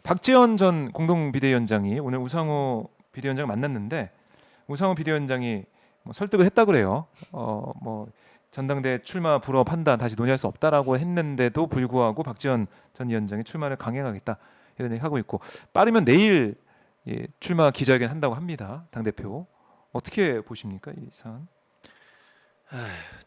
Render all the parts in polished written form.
박지원 전 공동 비대위원장이 오늘 우상호 비대위원장 만났는데 우상호 비대위원장이 뭐 설득을 했다 그래요. 뭐 전당대 출마 불허 판단 다시 논의할 수 없다라고 했는데도 불구하고 박지원 전 위원장이 출마를 강행하겠다 이런 얘기 하고 있고 빠르면 내일 출마 기자회견 한다고 합니다. 당 대표 어떻게 보십니까 이 사안?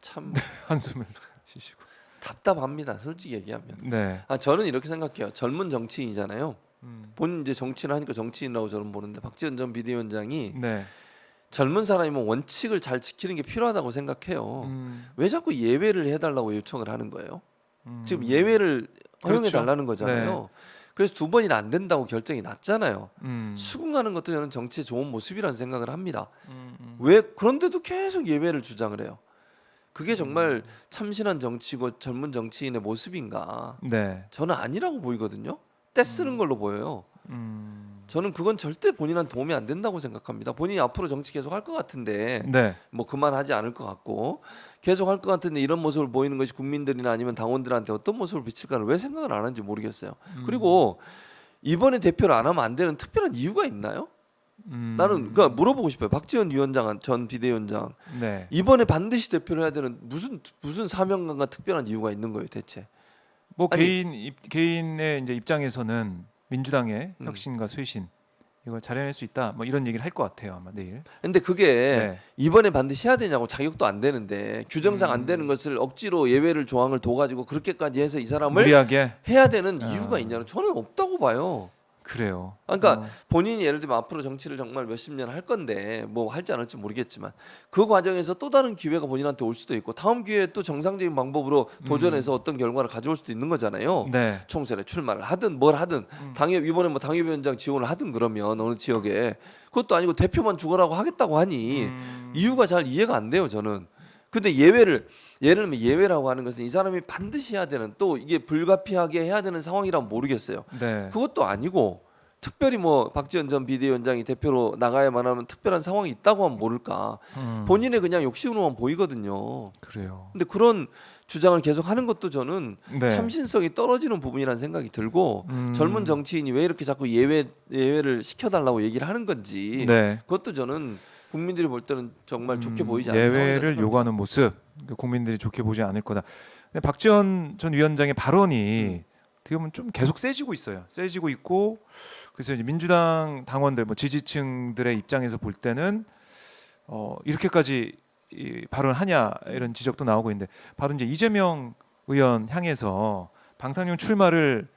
참 한숨을 쉬시고. 답답합니다. 솔직히 얘기하면. 네. 저는 이렇게 생각해요. 젊은 정치인이잖아요. 음. 본인 이제 정치를 하니까 정치인이라고 저는 보는데 박지원 전 비대위원장이 네. 젊은 사람이면 원칙을 잘 지키는 게 필요하다고 생각해요. 왜 자꾸 예외를 해달라고 요청을 하는 거예요? 지금 예외를 허용해 그렇죠. 달라는 거잖아요. 네. 그래서 2번이나 안 된다고 결정이 났잖아요. 음. 수긍하는 것도 저는 정치의 좋은 모습이라는 생각을 합니다. 왜 그런데도 계속 예외를 주장을 해요? 그게 정말 참신한 정치고 젊은 정치인의 모습인가? 네. 저는 아니라고 보이거든요. 떼쓰는 걸로 보여요. 음. 저는 그건 절대 본인한테 도움이 안 된다고 생각합니다. 본인이 앞으로 정치 계속 할 것 같은데 네. 뭐 그만하지 않을 것 같고 계속 할 것 같은데 이런 모습을 보이는 것이 국민들이나 아니면 당원들한테 어떤 모습을 비칠까를 왜 생각을 안 하는지 모르겠어요. 그리고 이번에 대표를 안 하면 안 되는 특별한 이유가 있나요? 나는 그러니까 물어보고 싶어요. 박지원 위원장 전 비대위원장 네. 이번에 반드시 대표를 해야 되는 무슨 사명감과 특별한 이유가 있는 거예요, 대체? 뭐 아니, 개인의 이제 입장에서는 민주당의 혁신과 쇄신 이걸 잘해낼 수 있다. 뭐 이런 얘기를 할 것 같아요 아마 내일. 근데 그게 네. 이번에 반드시 해야 되냐고 자격도 안 되는데 규정상 안 되는 것을 억지로 예외를 조항을 둬가지고 그렇게까지 해서 이 사람을 무리하게 해야 되는 이유가 있냐는 저는 없다고 봐요. 그래요. 그러니까 본인이 예를 들면 앞으로 정치를 정말 몇십 년 할 건데 뭐 할지 안 할지 모르겠지만 그 과정에서 또 다른 기회가 본인한테 올 수도 있고 다음 기회에 또 정상적인 방법으로 도전해서 어떤 결과를 가져올 수도 있는 거잖아요. 네. 총선에 출마를 하든 뭘 하든 당협 이번에 뭐 당협위원장 지원을 하든 그러면 어느 지역에 그것도 아니고 대표만 죽어라고 하겠다고 하니 이유가 잘 이해가 안 돼요 저는. 근데 예를 들면 예외라고 하는 것은 이 사람이 반드시 해야 되는 또 이게 불가피하게 해야 되는 상황이라면 모르겠어요. 네. 그것도 아니고 특별히 뭐 박지원 전 비대위원장이 대표로 나가야만 하면 특별한 상황이 있다고 하면 모를까. 본인의 그냥 욕심으로만 보이거든요. 그래요. 근데 그런 주장을 계속 하는 것도 저는 네. 참신성이 떨어지는 부분이라는 생각이 들고 젊은 정치인이 왜 이렇게 자꾸 예외를 시켜달라고 얘기를 하는 건지 네. 그것도 저는 국민들이 볼 때는 정말 좋게 보이지 않는 상황이라고 예외를 생각합니다. 요구하는 모습 국민들이 좋게 보지 않을 거다. 근데 박지원 전 위원장의 발언이 어떻게 보면 좀 계속 세지고 있어요. 세지고 있고 그래서 이제 민주당 당원들 뭐 지지층들의 입장에서 볼 때는 이렇게까지 발언하냐 이런 지적도 나오고 있는데 바로 이제 이재명 의원 향해서 방탄용 출마를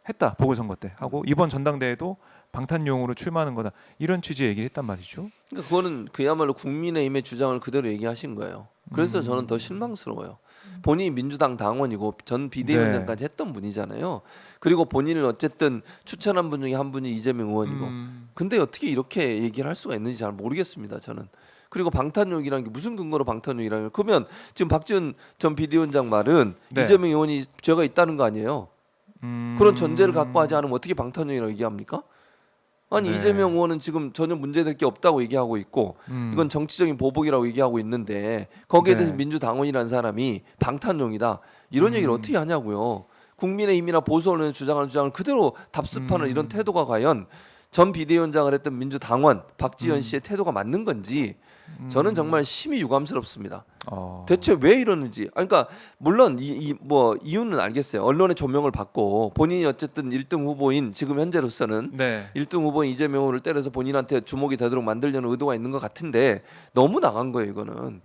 했다 보궐선거 때 하고 이번 전당대회도 방탄용으로 출마하는 거다 이런 취지의 얘기를 했단 말이죠. 그러니까 그거는 그야말로 국민의힘의 주장을 그대로 얘기하신 거예요. 그래서 저는 더 실망스러워요. 본인이 민주당 당원이고 전 비대위원장까지 했던 분이잖아요. 그리고 본인을 어쨌든 추천한 분 중에 한 분이 이재명 의원이고. 근데 어떻게 이렇게 얘기를 할 수가 있는지 잘 모르겠습니다. 저는. 그리고 방탄용이라는 게 무슨 근거로 방탄용이라는 그러면 지금 박지원 전 비대위원장 말은 네. 이재명 의원이 죄가 있다는 거 아니에요. 그런 전제를 갖고 하지 않으면 어떻게 방탄용이라고 얘기합니까? 아니 네. 이재명 의원은 지금 전혀 문제될 게 없다고 얘기하고 있고 이건 정치적인 보복이라고 얘기하고 있는데 거기에 대해서 네. 민주당원이라는 사람이 방탄용이다 이런 얘기를 어떻게 하냐고요. 국민의힘이나 보수 언론의 주장하는 주장을 그대로 답습하는 이런 태도가 과연 전 비대위원장을 했던 민주당원 박지원 씨의 태도가 맞는 건지 저는 정말 심히 유감스럽습니다. 대체 왜 이러는지. 그러니까 물론 뭐 이유는 알겠어요. 언론의 조명을 받고 본인이 어쨌든 1등 후보인 지금 현재로서는 네. 1등 후보인 이재명 후보를 때려서 본인한테 주목이 되도록 만들려는 의도가 있는 것 같은데 너무 나간 거예요. 이거는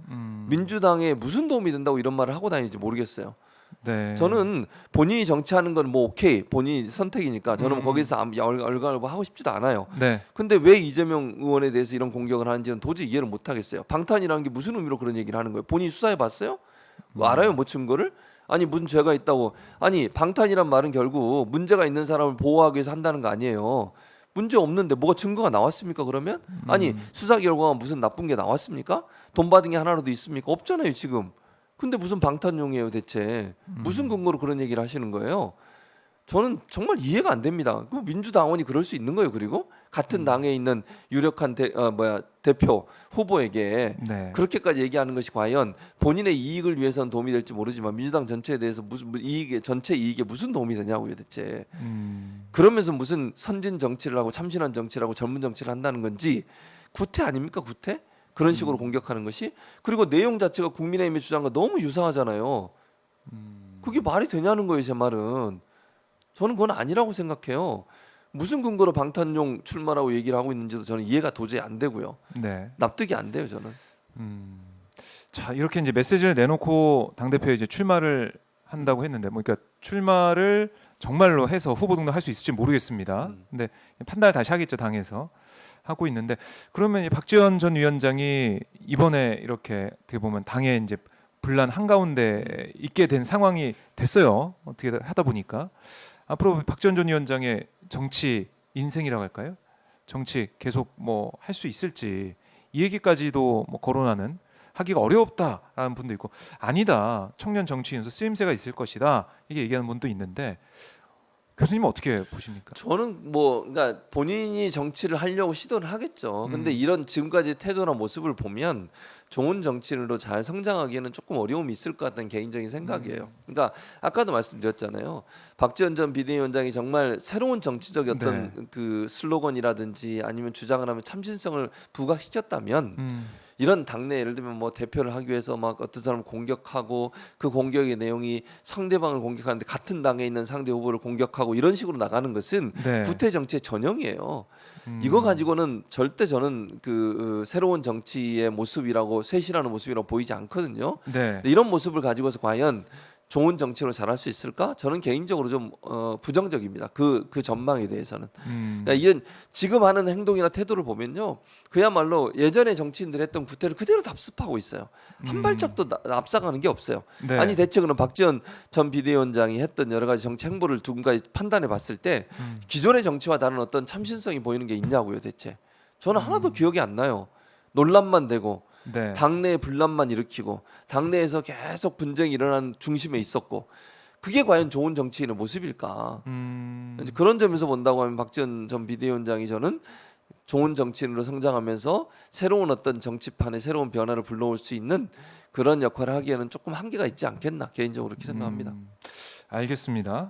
민주당에 무슨 도움이 된다고 이런 말을 하고 다니는지 모르겠어요. 네. 저는 본인이 정치하는 건 뭐 오케이 본인이 선택이니까 저는 거기서 얼갈고 하고 싶지도 않아요. 네. 근데 왜 이재명 의원에 대해서 이런 공격을 하는지는 도저히 이해를 못 하겠어요. 방탄이라는 게 무슨 의미로 그런 얘기를 하는 거예요? 본인이 수사해 봤어요? 뭐 알아요? 뭐 증거를? 아니 무슨 죄가 있다고. 아니 방탄이란 말은 결국 문제가 있는 사람을 보호하기 위해서 한다는 거 아니에요. 문제 없는데 뭐가 증거가 나왔습니까 그러면? 아니 수사 결과가 무슨 나쁜 게 나왔습니까? 돈 받은 게 하나라도 있습니까? 없잖아요 지금. 근데 무슨 방탄용이에요 대체? 무슨 근거로 그런 얘기를 하시는 거예요? 저는 정말 이해가 안 됩니다. 그 민주당원이 그럴 수 있는 거예요. 그리고 같은 당에 있는 유력한 대표 후보에게 네. 그렇게까지 얘기하는 것이 과연 본인의 이익을 위해서는 도움이 될지 모르지만 민주당 전체에 대해서 무슨 이익에 전체 이익에 무슨 도움이 되냐고요, 대체. 그러면서 무슨 선진 정치를 하고 참신한 정치를 하고 젊은 정치를 한다는 건지 구태 아닙니까, 구태? 그런 식으로 공격하는 것이. 그리고 내용 자체가 국민의힘의 주장과 너무 유사하잖아요. 그게 말이 되냐는 거예요, 제 말은. 저는 그건 아니라고 생각해요. 무슨 근거로 방탄용 출마라고 얘기를 하고 있는지도 저는 이해가 도저히 안 되고요. 네. 납득이 안 돼요, 저는. 자, 이렇게 이제 메시지를 내놓고 당 대표에 이제 출마를 한다고 했는데, 뭐 그러니까 출마를 정말로 해서 후보 등록할 수 있을지 모르겠습니다. 근데 판단을 다시 하겠죠, 당에서 하고 있는데, 그러면 이 박지원 전 위원장이 이번에 이렇게 어떻게 보면 당에 이제 분란 한가운데 있게 된 상황이 됐어요. 어떻게 하다 보니까 앞으로 박지원 전 위원장의 정치 인생이라고 할까요? 정치 계속 뭐 할 수 있을지 이 얘기까지도 뭐 거론하는 하기가 어렵다라는 분도 있고, 아니다, 청년 정치인으로서 쓰임새가 있을 것이다, 이게 얘기하는 분도 있는데, 교수님은 어떻게 보십니까? 저는 뭐 그러니까 본인이 정치를 하려고 시도를 하겠죠. 근데 이런 지금까지 태도나 모습을 보면 좋은 정치인으로 잘 성장하기에는 조금 어려움이 있을 것 같다는 개인적인 생각이에요. 그러니까 아까도 말씀드렸잖아요. 박지원 전 비대위원장이 정말 새로운 정치적 어떤 그 슬로건이라든지 아니면 주장을 하면 참신성을 부각시켰다면 이런 당내 예를 들면 뭐 대표를 하기 위해서 막 어떤 사람을 공격하고 그 공격의 내용이 상대방을 공격하는데 같은 당에 있는 상대 후보를 공격하고 이런 식으로 나가는 것은 네. 구태 정치의 전형이에요. 이거 가지고는 절대 저는 그 새로운 정치의 모습이라고 쇄신하는 모습이라고 보이지 않거든요. 네. 근데 이런 모습을 가지고서 과연 좋은 정치로 잘할 수 있을까? 저는 개인적으로 좀 부정적입니다. 그 전망에 대해서는. 그러니까 이런 지금 하는 행동이나 태도를 보면요, 그야말로 예전에 정치인들 했던 구태를 그대로 답습하고 있어요. 한 발짝도 앞서가는 게 없어요. 네. 아니 대체 그럼 박지원 전 비대위원장이 했던 여러 가지 정치 행보를 누군가 판단해 봤을 때 기존의 정치와 다른 어떤 참신성이 보이는 게 있냐고요, 대체. 저는 하나도 기억이 안 나요. 논란만 되고 네. 당내 분란만 일으키고 당내에서 계속 분쟁이 일어난 중심에 있었고, 그게 과연 좋은 정치인의 모습일까? 이제 그런 점에서 본다고 하면 박지원 전 비대위원장이 저는 좋은 정치인으로 성장하면서 새로운 어떤 정치판에 새로운 변화를 불러올 수 있는 그런 역할을 하기에는 조금 한계가 있지 않겠나, 개인적으로 그렇게 생각합니다. 알겠습니다.